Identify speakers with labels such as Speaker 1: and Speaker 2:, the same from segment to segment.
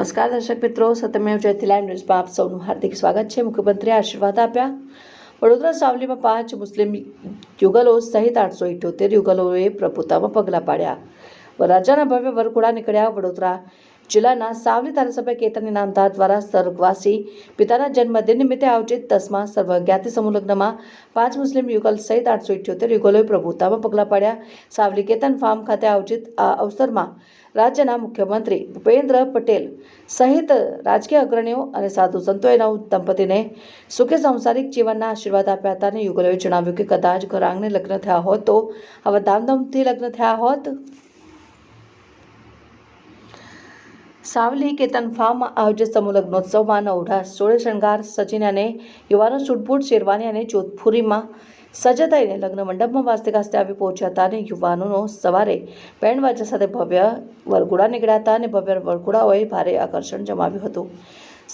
Speaker 1: નમસ્કાર દર્શક મિત્રો, સત્યમેવ જયતે લાઈવ ન્યૂઝમાં આપ સૌનું હાર્દિક સ્વાગત છે। મુખ્યમંત્રીએ આશીર્વાદ આપ્યા। વડોદરા સાવલીમાં 5 મુસ્લિમ યુગલો સહિત 878 યુગલોએ પ્રભુતામાં પગલાં પાડ્યા। વરરાજાના ભવ્ય વરઘોડા નીકળ્યા। વડોદરા જિલ્લાના સાવલી ધારાસભ્ય કેતન ઇનામદાર દ્વારા સ્વર્ગવાસી પિતાના જન્મદિન નિમિત્તે આયોજિત 10મા સર્વજ્ઞાતિ સમૂહ લગ્નમાં 5 મુસ્લિમ યુગલ સહિત 878 યુગલોએ પ્રભુતામાં પગલાં પાડ્યા। સાવલી કેતન ફાર્મ ખાતે આયોજિત આ અવસરમાં રાજ્યના મુખ્યમંત્રી ભૂપેન્દ્ર પટેલ સહિત રાજકીય અગ્રણીઓ અને સાધુ સંતોએ નવ દંપતીને સુખી સાંસારિક જીવનના આશીર્વાદ આપ્યા હતા। અને યુગલોએ જણાવ્યું કે કદાચ ઘર આંગણે લગ્ન થયા હોત તો આવા ધામધૂમથી લગ્ન થયા હોત। સાવલી કેતન ફાર્મમાં આયોજિત સમૂહ લગ્નોત્સવમાં નવડા સોળે શણગાર સજીને અને યુવાનો સૂટબૂટ શેરવાની અને જોધપુરીમાં સજ્જ થઈને લગ્ન મંડપમાં વાસ્તે ગાસ્તે આવી પહોંચ્યા હતા। અને યુવાનોનો સવારે બેન્ડ વાજા સાથે ભવ્ય વરઘોડા નીકળ્યા હતા અને ભવ્ય વરઘોડાઓએ ભારે આકર્ષણ જમાવ્યું હતું।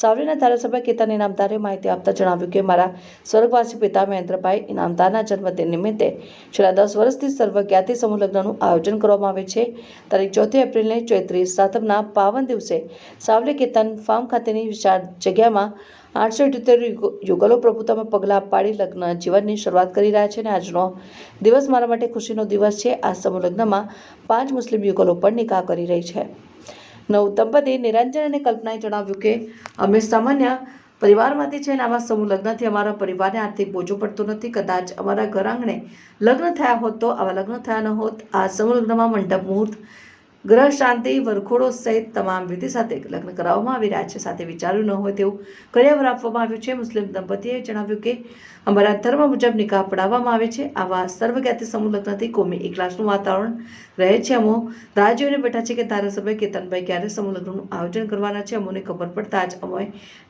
Speaker 1: સાવલીના ધારાસભ્ય કેતન ઇનામદારે માહિતી આપતા જણાવ્યું કે મારા સ્વર્ગવાસી પિતા મહેન્દ્રભાઈ ઇનામદારના જન્મદિન નિમિત્તે છેલ્લા 10 વર્ષથી સર્વજ્ઞાતિ સમૂહ લગ્નનું આયોજન કરવામાં આવે છે। તારીખ 4 એપ્રિલને ચૈત્રી સાતમના પાવન દિવસે સાવલી કેતન ફાર્મ ખાતેની વિશાળ જગ્યામાં 878 યુગલો પ્રભુતામાં પગલાં પાડી લગ્ન જીવનની શરૂઆત કરી રહ્યા છે। અને આજનો દિવસ મારા માટે ખુશીનો દિવસ છે। આ સમૂહ લગ્નમાં 5 મુસ્લિમ યુગલો પણ નિકાહ કરી રહી છે। નવ દંપતી નિરંજન અને કલ્પનાએ જણાવ્યું કે અમે સામાન્ય પરિવારમાંથી છે અને આવા સમૂહ લગ્નથી અમારા પરિવારને આર્થિક બોજો પડતો નથી। કદાચ અમારા ઘર આંગણે લગ્ન થયા હોત તો આવા લગ્ન થયા ન હોત। આ સમૂહ લગ્નમાં મંડપ મુહૂર્ત ગ્રહ શાંતિ વરઘોડો સહિત તમામ વિધિ સાથે લગ્ન કરાવવામાં આવી રહ્યા છે। સાથે વિચાર્યું ન હોય તેવું કરિયાવર આપવામાં આવ્યું છે। મુસ્લિમ દંપતીએ જણાવ્યું કે અમારા ધર્મ મુજબ નિકાહ પડાવવામાં આવે છે। આવા સર્વજ્ઞાતિ સમૂહ લગ્નથી કોમી એકલાસનું વાતાવરણ રહે છે। અમો રાહ જોઈને બેઠા છે કે ધારાસભ્ય કેતનભાઈ ક્યારે સમૂહ લગ્નનું આયોજન કરવાના છે। અમોને ખબર પડતા જ અમોએ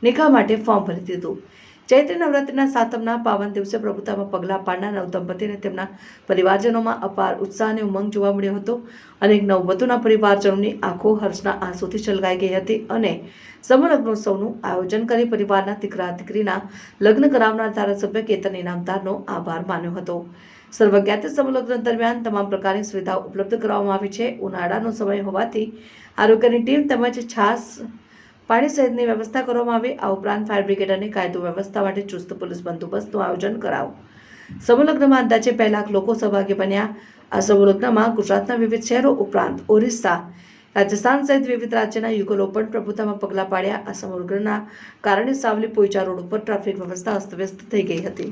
Speaker 1: નિકાહ માટે ફોર્મ ભરી દીધું। ચૈત્ર નવરાત્રિના સાતમના પાવન દિવસે પ્રભુતામાં પગલાં પાડનાર નવ દંપતી અને તેમના પરિવારજનોમાં અપાર ઉત્સાહ અને ઉમંગ જોવા મળ્યો હતો। અનેક નવવધુના પરિવારજનોની આંખો હર્ષના આંસુથી છલકાઈ ગઈ હતી અને સમૂહ લગ્નોત્સવનું આયોજન કરી પરિવારના દીકરા દીકરીના લગ્ન કરાવનાર ધારાસભ્ય કેતન ઇનામદારનો આભાર માન્યો હતો। સર્વજ્ઞાતિ સમૂહ લગ્ન દરમિયાન તમામ પ્રકારની સુવિધાઓ ઉપલબ્ધ કરાવવામાં આવી છે। ઉનાળાનો સમય હોવાથી આરોગ્યની ટીમ તેમજ છાસ પાણી સહિતની વ્યવસ્થા કરવામાં આવી। આ ઉપરાંત ફાયર બ્રિગેડ અને કાયદો વ્યવસ્થા માટે ચુસ્ત પોલીસ બંદોબસ્તનું આયોજન કરાયું। સમૂહ લગ્નમાં અંદાજે 2 લાખ લોકો સહભાગી બન્યા। આ સમૂહ લગ્નમાં ગુજરાતના વિવિધ શહેરો ઉપરાંત ઓરિસ્સા, રાજસ્થાન સહિત વિવિધ રાજ્યના યુગલો પણ પ્રભુતામાં પગલાં પાડ્યા। આ સમૂહ લગ્નના કારણે સાવલી પોઈચા રોડ ઉપર ટ્રાફિક વ્યવસ્થા અસ્તવ્યસ્ત થઈ ગઈ હતી।